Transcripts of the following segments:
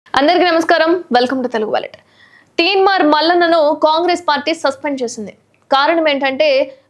అందరికీ నమస్కారం welcome to Telugu wallet తీన్మార్ మల్లన్నను కాంగ్రెస్ పార్టీ సస్పెండ్ చేసింది కారణం ఏంటంటే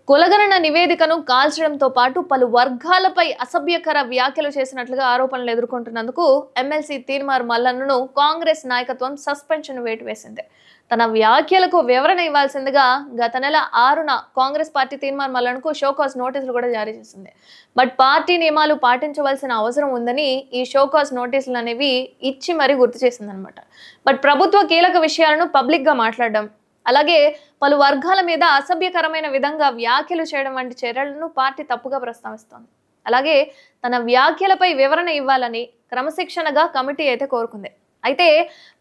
కులగణన నివేదికను కాల్చడంతో పాటు పలు వర్గాలపై అసభ్యకర వ్యాఖ్యలు చేసినట్లుగా ఆరోపణలు ఎదుర్కొంటున్నందుకు ఎమ్మెల్సీ తీన్మార్ మల్లన్నను కాంగ్రెస్ నాయకత్వం సస్పెన్షన్ వేటు వేసింది తన వ్యాఖ్యలకు వివరణ ఇవ్వాల్సిందిగా గత నెల 6న కాంగ్రెస్ పార్టీ తీన్మార్ మల్లన్నకు షోకాజ్ నోటీసులు కూడా జారీ చేసింది బట్ పార్టీ నియమాలు పాటించవలసిన అవసరం ఉందని ఈ షోకాజ్ నోటీసులు అనేవి ఇచ్చి మరీ గుర్తు చేసిందనమాట బట్ ప్రభుత్వ కీలక విషయాలను పబ్లిక్ గా మాట్లాడడం అలాగే పలు వర్గాల మీద అసభ్యకరమైన విధంగా వ్యాఖ్యలు చేయడం వంటి చర్యలను పార్టీ తప్పుగా ప్రస్తావిస్తోంది అలాగే తన వ్యాఖ్యలపై వివరణ ఇవ్వాలని క్రమశిక్షణగా కమిటీ అయితే కోరుకుంది అయితే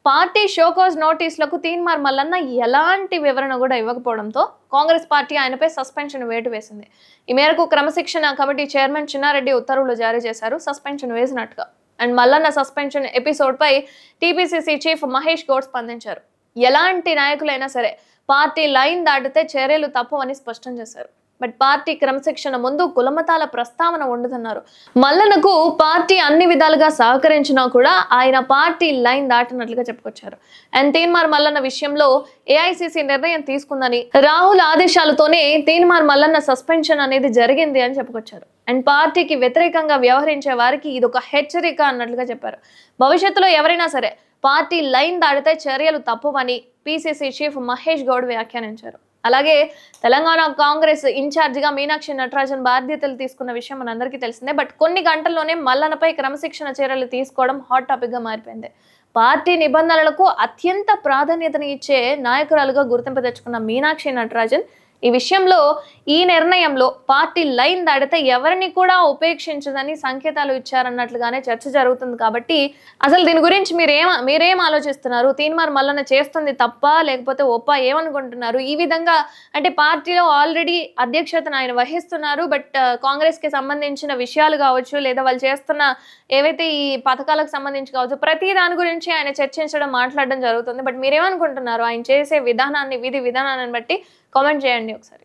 పార్టీ షోకాజ్ నోటీసులకు తీన్మార్ మల్లన్న ఎలాంటి వివరణ కూడా ఇవ్వకపోవడంతో కాంగ్రెస్ పార్టీ ఆయనపై సస్పెన్షన్ వేటు వేసింది ఈ మేరకు క్రమశిక్షణ కమిటీ చైర్మన్ చిన్నారెడ్డి ఉత్తర్వులు జారీ చేశారు సస్పెన్షన్ వేసినట్టుగా అండ్ మల్లన్న సస్పెన్షన్ ఎపిసోడ్ పై టీపీసీసీ చీఫ్ మహేష్ గౌడ్ స్పందించారు ఎలాంటి నాయకులైనా సరే పార్టీ లైన్ దాటితే చర్యలు తప్పవని స్పష్టం చేశారు బట్ పార్టీ క్రమశిక్షణ ముందు కులమతాల ప్రస్తావన ఉండదన్నారు మల్లన్నకు పార్టీ అన్ని విధాలుగా సహకరించినా కూడా ఆయన పార్టీ లైన్ దాటినట్లుగా చెప్పుకొచ్చారు అండ్ తీన్మార్ మల్లన్న విషయంలో ఏఐసీసీ నిర్ణయం తీసుకుందని రాహుల్ ఆదేశాలతోనే తీన్మార్ మల్లన్న సస్పెన్షన్ అనేది జరిగింది అని చెప్పుకొచ్చారు అండ్ పార్టీకి వ్యతిరేకంగా వ్యవహరించే వారికి ఇదొక హెచ్చరిక అన్నట్లుగా చెప్పారు భవిష్యత్తులో ఎవరైనా సరే పార్టీ లైన్ దాటితే చర్యలు తప్పవని పీసీసీ చీఫ్ మహేష్ గౌడ్ వ్యాఖ్యానించారు అలాగే తెలంగాణ కాంగ్రెస్ ఇన్ఛార్జిగా మీనాక్షి నటరాజన్ బాధ్యతలు తీసుకున్న విషయం మనందరికీ తెలిసిందే బట్ కొన్ని గంటల్లోనే మల్లన్నపై క్రమశిక్షణ చర్యలు తీసుకోవడం హాట్ టాపిక్ గా మారిపోయింది పార్టీ నిబంధనలకు అత్యంత ప్రాధాన్యతను ఇచ్చే నాయకురాలుగా గుర్తింపు తెచ్చుకున్న మీనాక్షి నటరాజన్ ఈ విషయంలో ఈ నిర్ణయంలో పార్టీ లైన్ దాటితే ఎవరిని కూడా ఉపేక్షించదని సంకేతాలు ఇచ్చారన్నట్లుగానే చర్చ జరుగుతుంది కాబట్టి అసలు దీని గురించి మీరేం ఆలోచిస్తున్నారు తీన్మార్ మల్లన్న చేస్తుంది తప్ప లేకపోతే ఒప్ప ఏమనుకుంటున్నారు ఈ విధంగా అంటే పార్టీలో ఆల్రెడీ అధ్యక్షతను ఆయన వహిస్తున్నారు బట్ కాంగ్రెస్ కి సంబంధించిన విషయాలు కావచ్చు లేదా వాళ్ళు చేస్తున్న ఏవైతే ఈ పథకాలకు సంబంధించి కావచ్చు ప్రతి దాని గురించి ఆయన చర్చించడం మాట్లాడడం జరుగుతుంది బట్ మీరేమనుకుంటున్నారు ఆయన చేసే విధానాన్ని విధి విధానాన్ని బట్టి కామెంట్ చేయండి ఒకసారి